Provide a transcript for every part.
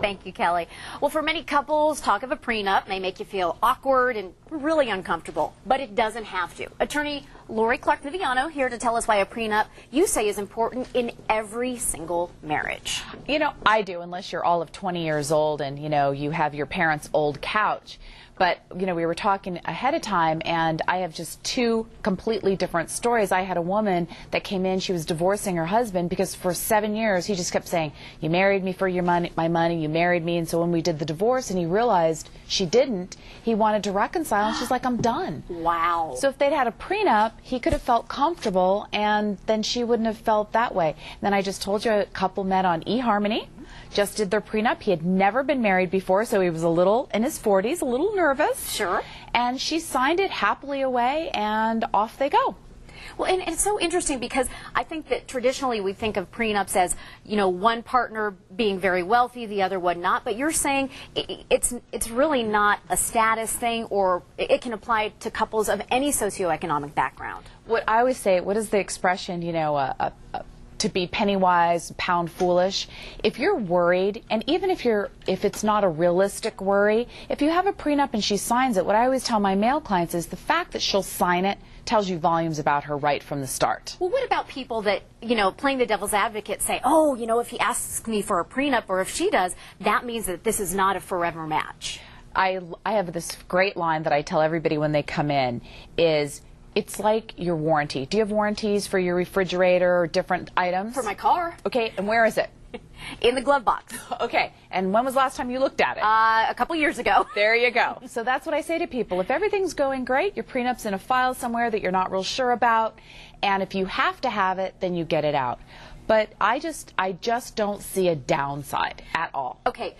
Thank you, Kelly. Well, for many couples, talk of a prenup may make you feel awkward and really uncomfortable, but it doesn't have to. Attorney Lori Clark-Viviano here to tell us why a prenup you say is important in every single marriage. You know, I do, unless you're all of 20 years old and, you know, you have your parents' old couch. But, you know, we were talking ahead of time, and I have just two completely different stories. I had a woman that came in, she was divorcing her husband because for 7 years he just kept saying, you married me for your money, my money, you married me. And so when we did the divorce and he realized she didn't, he wanted to reconcile, and she's like, I'm done. Wow. So if they'd had a prenup, he could have felt comfortable, and then she wouldn't have felt that way. And then I just told you a couple met on eHarmony, just did their prenup. He had never been married before, so he was a little in his 40s, a little nervous. Sure. And she signed it happily away, and off they go. Well, and it's so interesting because I think that traditionally we think of prenups as, you know, one partner being very wealthy, the other one not. But you're saying it's really not a status thing, or it can apply to couples of any socioeconomic background. What I always say, what is the expression, you know, to be penny wise, pound foolish. If you're worried, and even if it's not a realistic worry, if you have a prenup and she signs it, what I always tell my male clients is the fact that she'll sign it tells you volumes about her right from the start. Well, what about people that, you know, playing the devil's advocate say, oh, you know, if he asks me for a prenup, or if she does, that means that this is not a forever match? I have this great line that I tell everybody when they come in is, it's like your warranty. Do you have warranties for your refrigerator or different items? For my car. Okay, and where is it? In the glove box. Okay, and when was the last time you looked at it? A couple years ago. There you go. So that's what I say to people. If everything's going great, your prenup's in a file somewhere that you're not real sure about, and if you have to have it, then you get it out. But I just don't see a downside at all. Okay.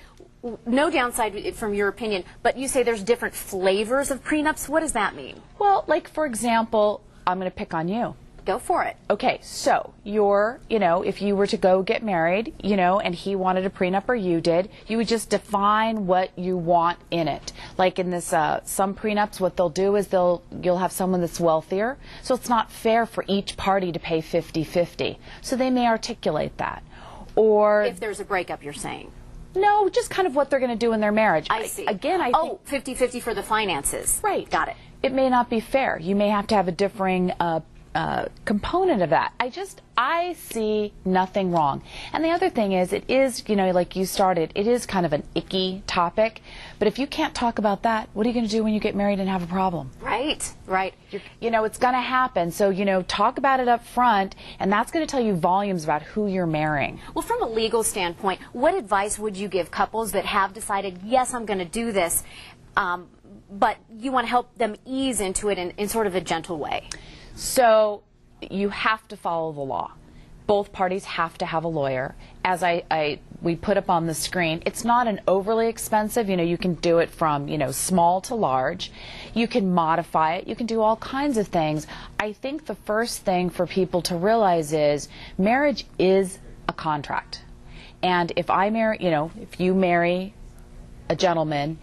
No downside from your opinion, but you say there's different flavors of prenups. What does that mean? Well, like, for example, I'm going to pick on you. Go for it. Okay, so if you were to go get married, you know, and he wanted a prenup or you did, you would just define what you want in it. Like in this, some prenups, what they'll do is you'll have someone that's wealthier, so it's not fair for each party to pay 50-50. So they may articulate that. Or if there's a breakup, you're saying. No, just kind of what they're going to do in their marriage. I see. Again, I think 50-50 for the finances. Right. Got it. It may not be fair. You may have to have a differing component of that. I see nothing wrong. And the other thing is, it is, you know, like you started, it is kind of an icky topic. But if you can't talk about that, what are you going to do when you get married and have a problem? Right, right. You know, it's going to happen. So, you know, talk about it up front, and that's going to tell you volumes about who you're marrying. Well, from a legal standpoint, what advice would you give couples that have decided, yes, I'm going to do this, but you want to help them ease into it in sort of a gentle way? So you have to follow the law. Both parties have to have a lawyer. As we put up on the screen, it's not an overly expensive, you know, you can do it from, you know, small to large. You can modify it. You can do all kinds of things. I think the first thing for people to realize is marriage is a contract. And if if you marry a gentleman,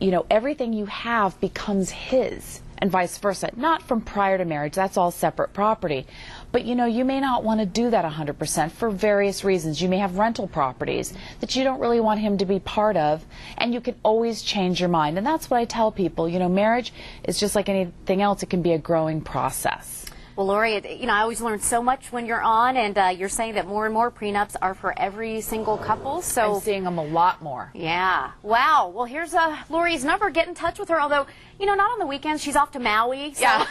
you know, everything you have becomes his, and vice versa. Not from prior to marriage, that's all separate property. But you know, you may not want to do that 100% for various reasons. You may have rental properties that you don't really want him to be part of, and you can always change your mind. And that's what I tell people. You know, marriage is just like anything else, it can be a growing process. Well, Lori, you know, I always learn so much when you're on, and you're saying that more and more prenups are for every single couple. So I'm seeing them a lot more. Yeah. Wow. Well, here's Lori's number. Get in touch with her. Although, you know, not on the weekends. She's off to Maui. So yeah.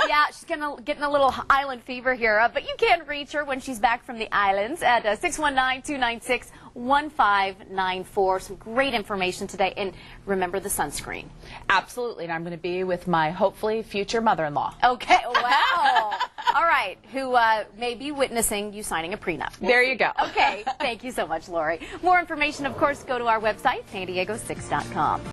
yeah, she's getting a little island fever here. But you can reach her when she's back from the islands at 619-296-1594. Some great information today. And remember the sunscreen. Absolutely. And I'm going to be with my, hopefully, future mother-in-law. Okay. Wow. All right. Who may be witnessing you signing a prenup. There you go. Okay. Thank you so much, Lori. More information, of course, go to our website, san diego6.com.